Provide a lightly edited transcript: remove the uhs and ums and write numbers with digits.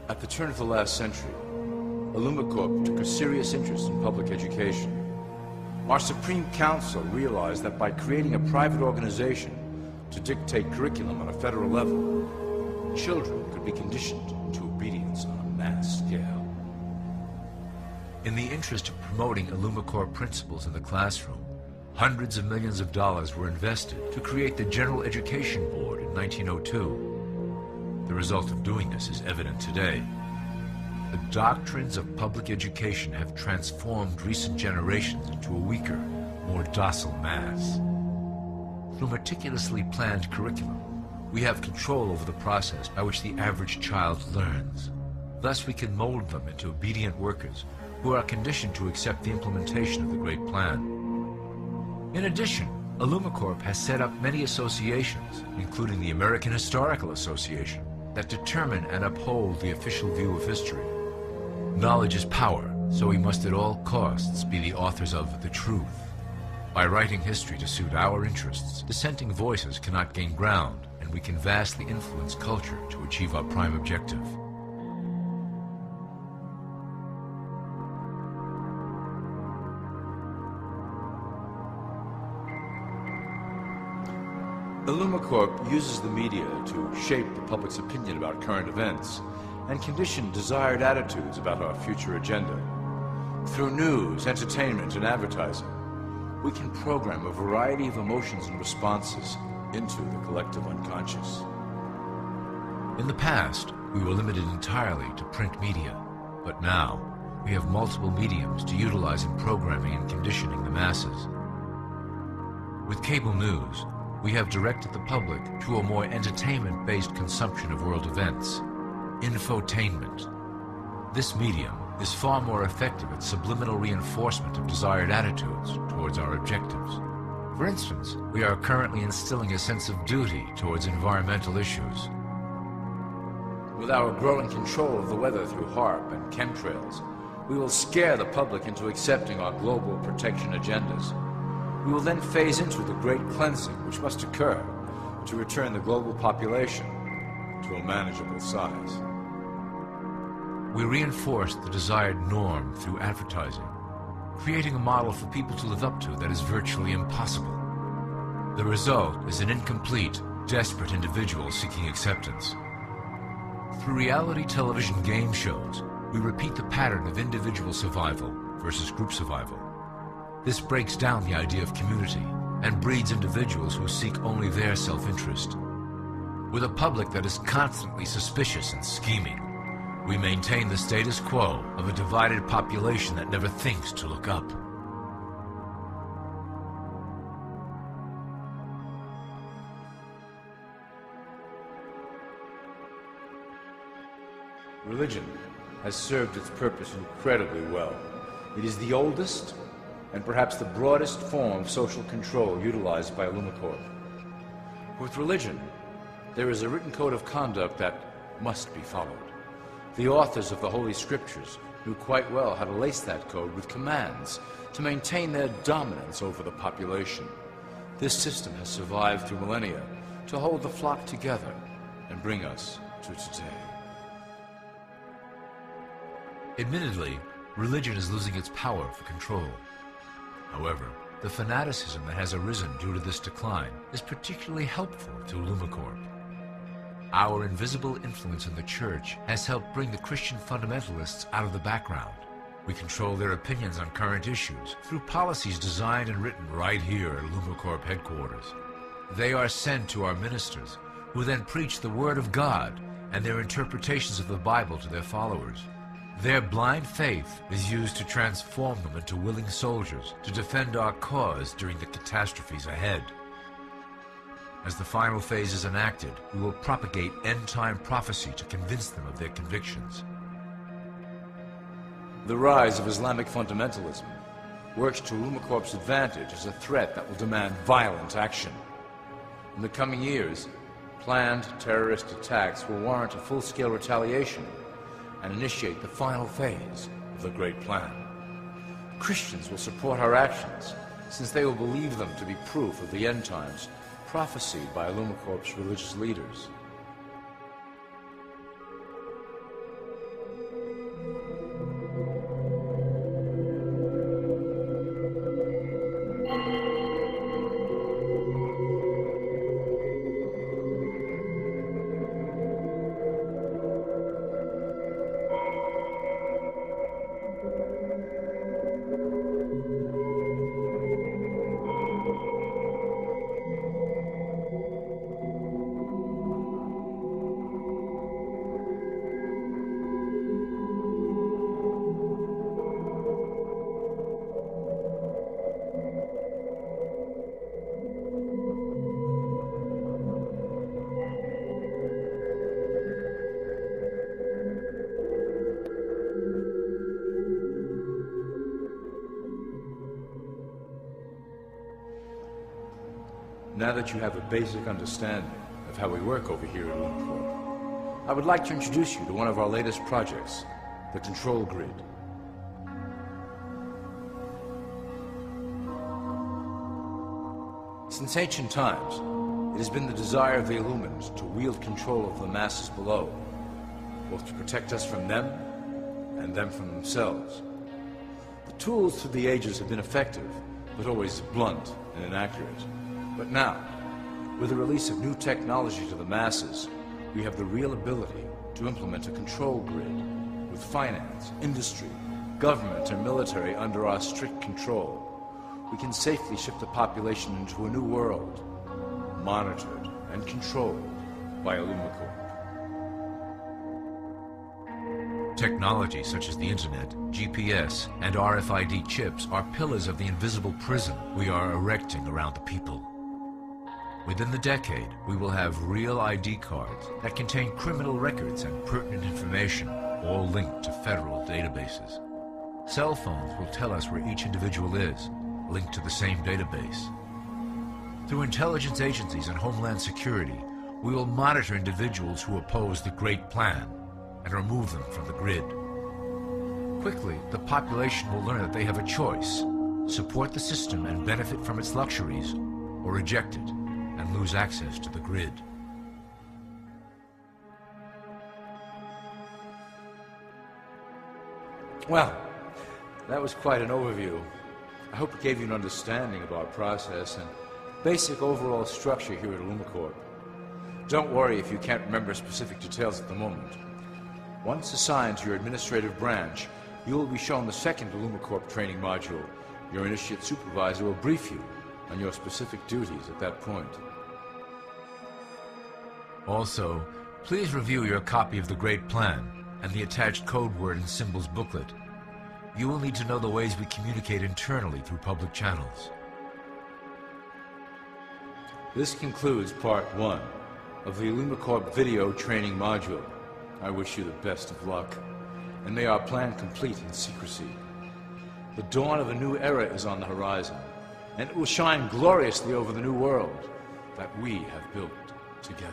At the turn of the last century, ILLUMICORP took a serious interest in public education. Our Supreme Council realized that by creating a private organization to dictate curriculum on a federal level, children could be conditioned into obedience on a mass scale. In the interest of promoting ILLUMICORP principles in the classroom, hundreds of millions of dollars were invested to create the General Education Board in 1902. The result of doing this is evident today. The doctrines of public education have transformed recent generations into a weaker, more docile mass. Through meticulously planned curriculum, we have control over the process by which the average child learns. Thus we can mold them into obedient workers who are conditioned to accept the implementation of the Great Plan. In addition, ILLUMICORP has set up many associations, including the American Historical Association, that determine and uphold the official view of history. Knowledge is power, so we must at all costs be the authors of the truth. By writing history to suit our interests, dissenting voices cannot gain ground, and we can vastly influence culture to achieve our prime objective. ILLUMICORP uses the media to shape the public's opinion about current events and condition desired attitudes about our future agenda. Through news, entertainment, and advertising, we can program a variety of emotions and responses into the collective unconscious. In the past, we were limited entirely to print media, but now we have multiple mediums to utilize in programming and conditioning the masses. With cable news, we have directed the public to a more entertainment-based consumption of world events, infotainment. This medium is far more effective at subliminal reinforcement of desired attitudes towards our objectives. For instance, we are currently instilling a sense of duty towards environmental issues. With our growing control of the weather through HARP and chemtrails, we will scare the public into accepting our global protection agendas. We will then phase into the great cleansing which must occur to return the global population to a manageable size. We reinforce the desired norm through advertising, creating a model for people to live up to that is virtually impossible. The result is an incomplete, desperate individual seeking acceptance. Through reality television game shows, we repeat the pattern of individual survival versus group survival. This breaks down the idea of community and breeds individuals who seek only their self-interest. With a public that is constantly suspicious and scheming, we maintain the status quo of a divided population that never thinks to look up. Religion has served its purpose incredibly well. It is the oldest and perhaps the broadest form of social control utilized by ILLUMICORP. With religion, there is a written code of conduct that must be followed. The authors of the Holy Scriptures knew quite well how to lace that code with commands to maintain their dominance over the population. This system has survived through millennia to hold the flock together and bring us to today. Admittedly, religion is losing its power for control. However, the fanaticism that has arisen due to this decline is particularly helpful to ILLUMICORP. Our invisible influence in the Church has helped bring the Christian fundamentalists out of the background. We control their opinions on current issues through policies designed and written right here at ILLUMICORP headquarters. They are sent to our ministers, who then preach the Word of God and their interpretations of the Bible to their followers. Their blind faith is used to transform them into willing soldiers to defend our cause during the catastrophes ahead. As the final phase is enacted, we will propagate end-time prophecy to convince them of their convictions. The rise of Islamic fundamentalism works to ILLUMICORP's advantage as a threat that will demand violent action. In the coming years, planned terrorist attacks will warrant a full-scale retaliation and initiate the final phase of the Great Plan. Christians will support our actions, since they will believe them to be proof of the end times prophesied by ILLUMICORP's religious leaders. Now that you have a basic understanding of how we work over here at ILLUMINATIC, I would like to introduce you to one of our latest projects, the control grid. Since ancient times, it has been the desire of the Illumines to wield control of the masses below, both to protect us from them and them from themselves. The tools through the ages have been effective, but always blunt and inaccurate. But now, with the release of new technology to the masses, we have the real ability to implement a control grid with finance, industry, government, and military under our strict control. We can safely shift the population into a new world, monitored and controlled by ILLUMICORP. Technology such as the internet, GPS, and RFID chips are pillars of the invisible prison we are erecting around the people. Within the decade, we will have real ID cards that contain criminal records and pertinent information, all linked to federal databases. Cell phones will tell us where each individual is, linked to the same database. Through intelligence agencies and Homeland Security, we will monitor individuals who oppose the Great Plan and remove them from the grid. Quickly, the population will learn that they have a choice: support the system and benefit from its luxuries, or reject it and lose access to the grid. Well, that was quite an overview. I hope it gave you an understanding of our process and basic overall structure here at ILLUMICORP. Don't worry if you can't remember specific details at the moment. Once assigned to your administrative branch, you will be shown the second ILLUMICORP training module. Your initiate supervisor will brief you on your specific duties at that point. Also, please review your copy of the Great Plan and the attached code word and symbols booklet. You will need to know the ways we communicate internally through public channels. This concludes Part 1 of the ILLUMICORP video training module. I wish you the best of luck, and may our plan complete in secrecy. The dawn of a new era is on the horizon, and it will shine gloriously over the new world that we have built together.